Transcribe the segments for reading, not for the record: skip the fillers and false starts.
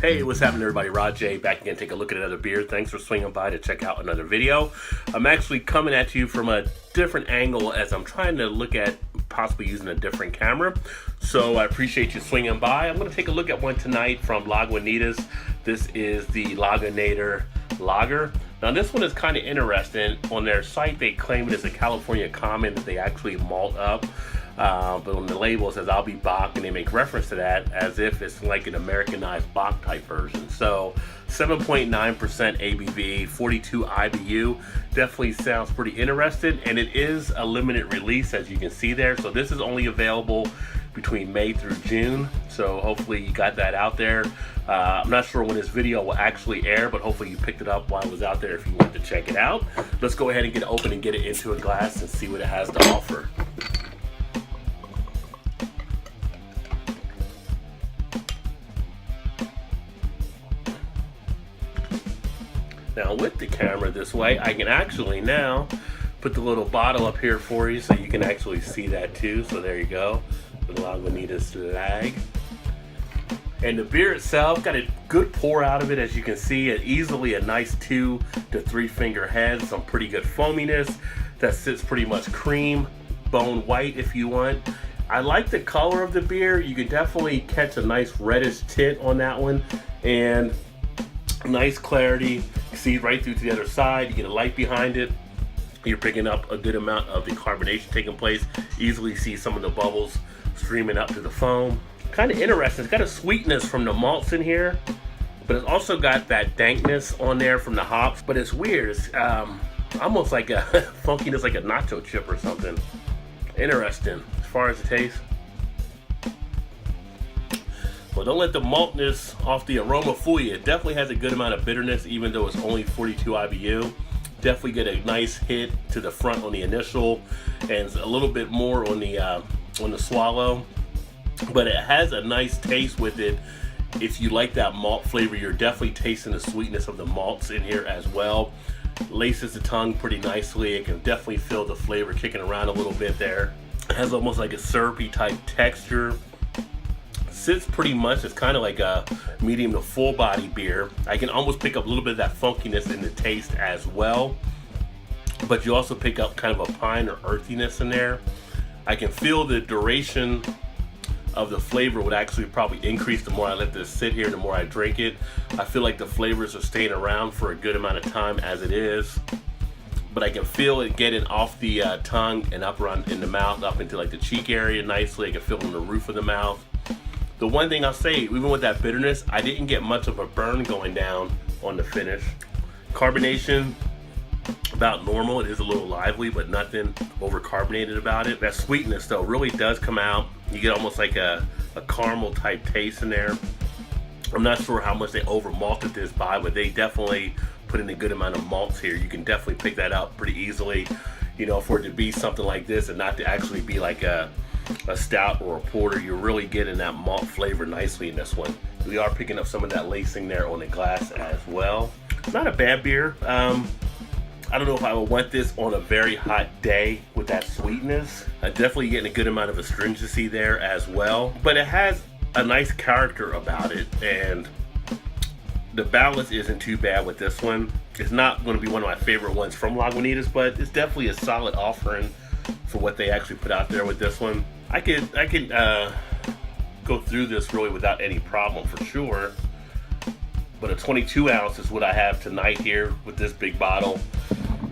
Hey, what's happening everybody? Rod J back again, take a look at another beer. Thanks for swinging by to check out another video. I'm actually coming at you from a different angle as I'm trying to look at possibly using a different camera. So I appreciate you swinging by. I'm going to take a look at one tonight from Lagunitas. This is the Lagunator lager. Now this one is kind of interesting. On their site they claim it is a California common that they actually malt up. But on the label it says I'll be Bach, and they make reference to that as if it's like an Americanized Bach type version. So 7.9% ABV, 42 IBU, definitely sounds pretty interesting, and it is a limited release as you can see there. So this is only available between May through June, so hopefully you got that out there. I'm not sure when this video will actually air, but hopefully you picked it up while it was out there if you want to check it out. Let's go ahead and get it open and get it into a glass and see what it has to offer. Now with the camera this way, I can actually now put the little bottle up here for you so you can actually see that too. So there you go, the Lagunitas Lag. And the beer itself got a good pour out of it, as you can see. It easily a nice 2 to 3 finger head, some pretty good foaminess that sits pretty much cream, bone white if you want. I like the color of the beer. You can definitely catch a nice reddish tint on that one, and nice clarity. See right through to the other side. You get a light behind it. You're picking up a good amount of the carbonation taking place. Easily see some of the bubbles streaming up to the foam. Kind of interesting. It's got a sweetness from the malts in here, but it's also got that dankness on there from the hops. But it's weird. It's almost like a funkiness, like a nacho chip or something. Interesting as far as the taste. Well, don't let the maltness off the aroma fool you. It definitely has a good amount of bitterness, even though it's only 42 IBU. Definitely get a nice hit to the front on the initial, and a little bit more on the swallow. But it has a nice taste with it. If you like that malt flavor, you're definitely tasting the sweetness of the malts in here as well. Laces the tongue pretty nicely. It can definitely feel the flavor kicking around a little bit there. It has almost like a syrupy type texture. Sits pretty much, it's kind of like a medium to full body beer. I can almost pick up a little bit of that funkiness in the taste as well, but you also pick up kind of a pine or earthiness in there. I can feel the duration of the flavor would actually probably increase the more I let this sit here, the more I drink it. I feel like the flavors are staying around for a good amount of time as it is, but I can feel it getting off the tongue and up around in the mouth, up into like the cheek area nicely. I can feel it on the roof of the mouth. The one thing I'll say, even with that bitterness, I didn't get much of a burn going down on the finish. Carbonation, about normal. It is a little lively, but nothing over carbonated about it. That sweetness though really does come out. You get almost like a caramel type taste in there. I'm not sure how much they over malted this by, but they definitely put in a good amount of malts here. You can definitely pick that out pretty easily. You know, for it to be something like this and not to actually be like a stout or a porter, you're really getting that malt flavor nicely in this one. We are picking up some of that lacing there on the glass as well. It's not a bad beer. I don't know if I would want this on a very hot day with that sweetness. Definitely getting a good amount of astringency there as well, but it has a nice character about it, and the balance isn't too bad with this one. It's not going to be one of my favorite ones from Lagunitas, but it's definitely a solid offering for what they actually put out there with this one. I could go through this really without any problem for sure, but a 22 ounce is what I have tonight here with this big bottle.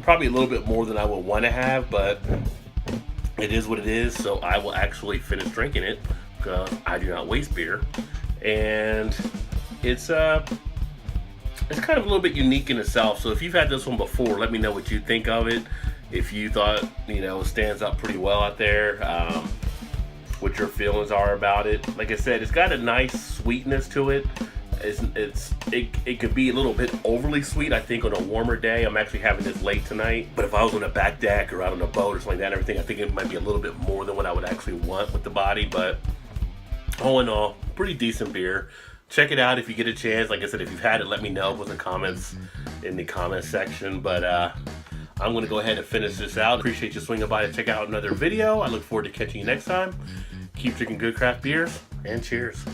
Probably a little bit more than I would want to have, but it is what it is. So I will actually finish drinking it because I do not waste beer, and it's kind of a little bit unique in itself. So if you've had this one before, let me know what you think of it. If you thought, you know, it stands up pretty well out there, what your feelings are about it. Like I said, it's got a nice sweetness to it. It could be a little bit overly sweet, I think, on a warmer day. I'm actually having this late tonight, but if I was on a back deck or out on a boat or something like that and everything, I think it might be a little bit more than what I would actually want with the body. But all in all, pretty decent beer. Check it out if you get a chance. Like I said, if you've had it, let me know with the comments in the comment section. But I'm going to go ahead and finish this out. Appreciate you swinging by to check out another video. I look forward to catching you next time. Keep drinking good craft beers, and cheers.